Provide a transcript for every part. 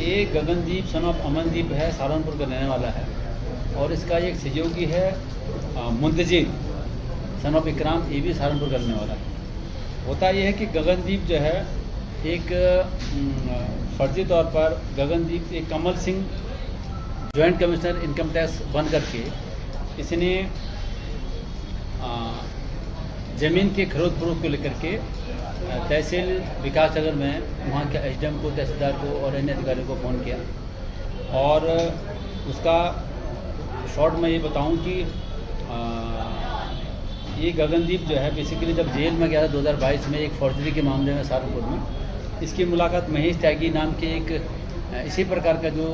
ये Gagandeep son of Amandeep है, सहारनपुर का रहने वाला है। और इसका एक सहयोगी है मुंतजीर सन ऑफ इकराम, ये भी सहारनपुर का रहने वाला है। होता यह है कि गगनदीप जो है एक फर्जी तौर पर गगनदीप एक Kamal Singh joint commissioner income tax बन करके इसने ज़मीन के खरीद फरोख्त को लेकर के तहसील विकास नगर में वहाँ के एसडीएम को, तहसीलदार को और अन्य अधिकारियों को फ़ोन किया। और उसका शॉर्ट में ये बताऊं कि ये गगनदीप जो है बेसिकली जब जेल में गया था 2022 में एक फॉर्जरी के मामले में सहारनपुर में, इसकी मुलाकात महेश त्यागी नाम के एक इसी प्रकार का जो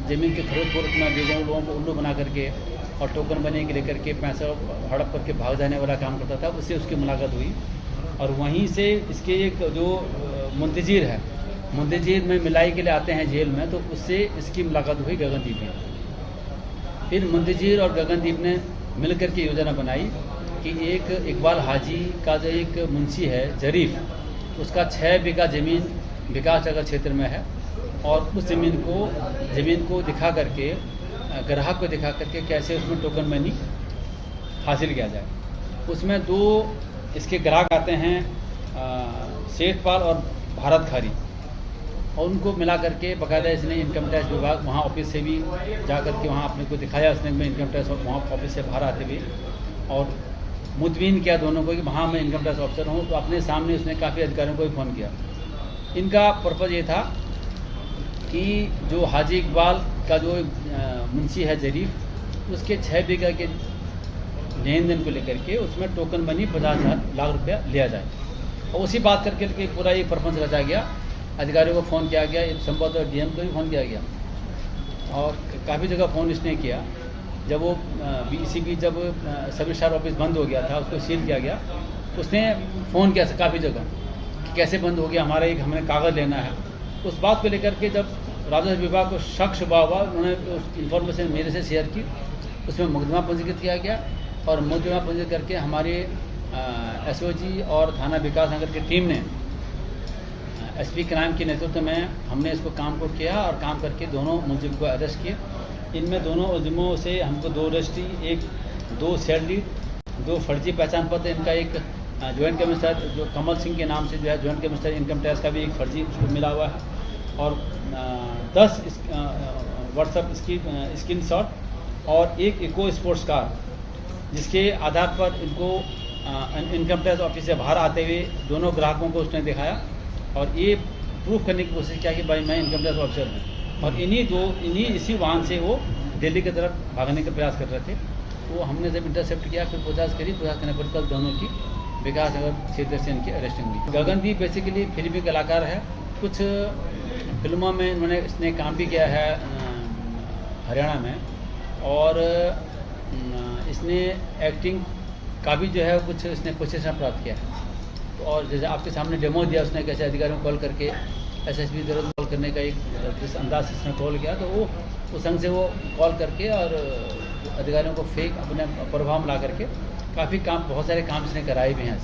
ज़मीन के खरीद फरोख्त में बेगम लोगों को उल्लू बना करके और टोकन बने के लेकर के पैसा हड़प करके भाग जाने वाला काम करता था, उससे उसकी मुलाकात हुई। और वहीं से इसके एक जो मुंतजीर है, मुंतजीर में मिलाई के लिए आते हैं जेल में, तो उससे इसकी मुलाकात हुई गगनदीप में। फिर मुंतजीर और गगनदीप ने मिलकर के योजना बनाई कि एक इकबाल हाजी का जो एक मुंशी है जरीफ, उसका 6 बीघा ज़मीन विकास नगर क्षेत्र में है और उस ज़मीन को दिखा करके ग्राहक को दिखा करके कैसे उसमें टोकन मनी हासिल किया जाए। उसमें 2 इसके ग्राहक आते हैं, सेठपाल और भारत खारी, और उनको मिला करके बाकायदा इसने इनकम टैक्स विभाग वहाँ ऑफिस से भी जा करके वहाँ अपने को दिखाया उसने, मैं इनकम टैक्स वहाँ ऑफिस से बाहर आते हुए, और मुतमीन किया दोनों को कि वहाँ मैं इनकम टैक्स ऑफिसर हूँ। तो अपने सामने उसने काफ़ी अधिकारियों को भी फ़ोन किया। इनका पर्पज़ ये था कि जो हाजी इकबाल का जो मुंशी है जरीफ, उसके 6 बीघा के लेन देन को लेकर के उसमें टोकन मनी 50 लाख रुपया लिया जाए। और उसी बात करके पूरा ये प्रपंच रचा गया। अधिकारियों को फ़ोन किया गया, संभवतः डीएम को भी फ़ोन किया गया और काफ़ी जगह फ़ोन इसने किया। जब वो इसी बीच जब सब रजिस्ट्रार ऑफिस बंद हो गया था, उसको सील किया गया, उसने फ़ोन किया काफ़ी जगह कि कैसे बंद हो गया, हमें कागज़ लेना है। उस बात को लेकर के जब राजस्व विभाग को शक शुबा हुआ, उन्होंने उस इन्फॉर्मेशन मेरे से शेयर की। उसमें मुकदमा पंजीकृत किया गया और मुकदमा पंजीकृत करके हमारे एसओजी और थाना विकास नगर की टीम ने एसपी क्राइम के नेतृत्व में हमने इसको काम को किया और काम करके दोनों मुलजिम को अरेस्ट किए। इनमें दोनों उद्यमों से हमको 2 रजिस्ट्री, 2 सैलरी, 2 फर्जी पहचान पत्र, इनका एक जॉइंट कमिश्नर जो कमल सिंह के नाम से जो है जॉइंट कमिश्नर इनकम टैक्स का भी एक फर्जी उसको मिला हुआ है, और 10 व्हाट्सएप स्क्रीनशॉट और एक इको स्पोर्ट्स कार, जिसके आधार पर इनको इनकम टैक्स ऑफिस से बाहर आते हुए दोनों ग्राहकों को उसने दिखाया और ये प्रूफ करने की कोशिश किया कि भाई मैं इनकम टैक्स ऑफिसर हूँ। और इसी वाहन से वो दिल्ली की तरफ भागने का प्रयास कर रहे थे। तो हमने जब इंटरसेप्ट किया, फिर पूछताछ करने पर कल दोनों की विकास नगर क्षेत्र से इनकी अरेस्टिंग हुई। गगनदीप बेसिकली फिल्मी कलाकार है, कुछ फिल्मों में इसने काम भी किया है हरियाणा में, और इसने एक्टिंग का भी जो है कुछ इसने प्रशिक्षण प्राप्त किया है। और जैसे आपके सामने डेमो दिया उसने, कैसे अधिकारियों को कॉल करके एसएसपी जरूर कॉल करने का एक जिस अंदाज से उसने कॉल किया, तो वो उस ढंग से वो कॉल करके और अधिकारियों को फेक अपने प्रभाव में ला करके काफ़ी काम, बहुत सारे काम इसने कराए भी हैं।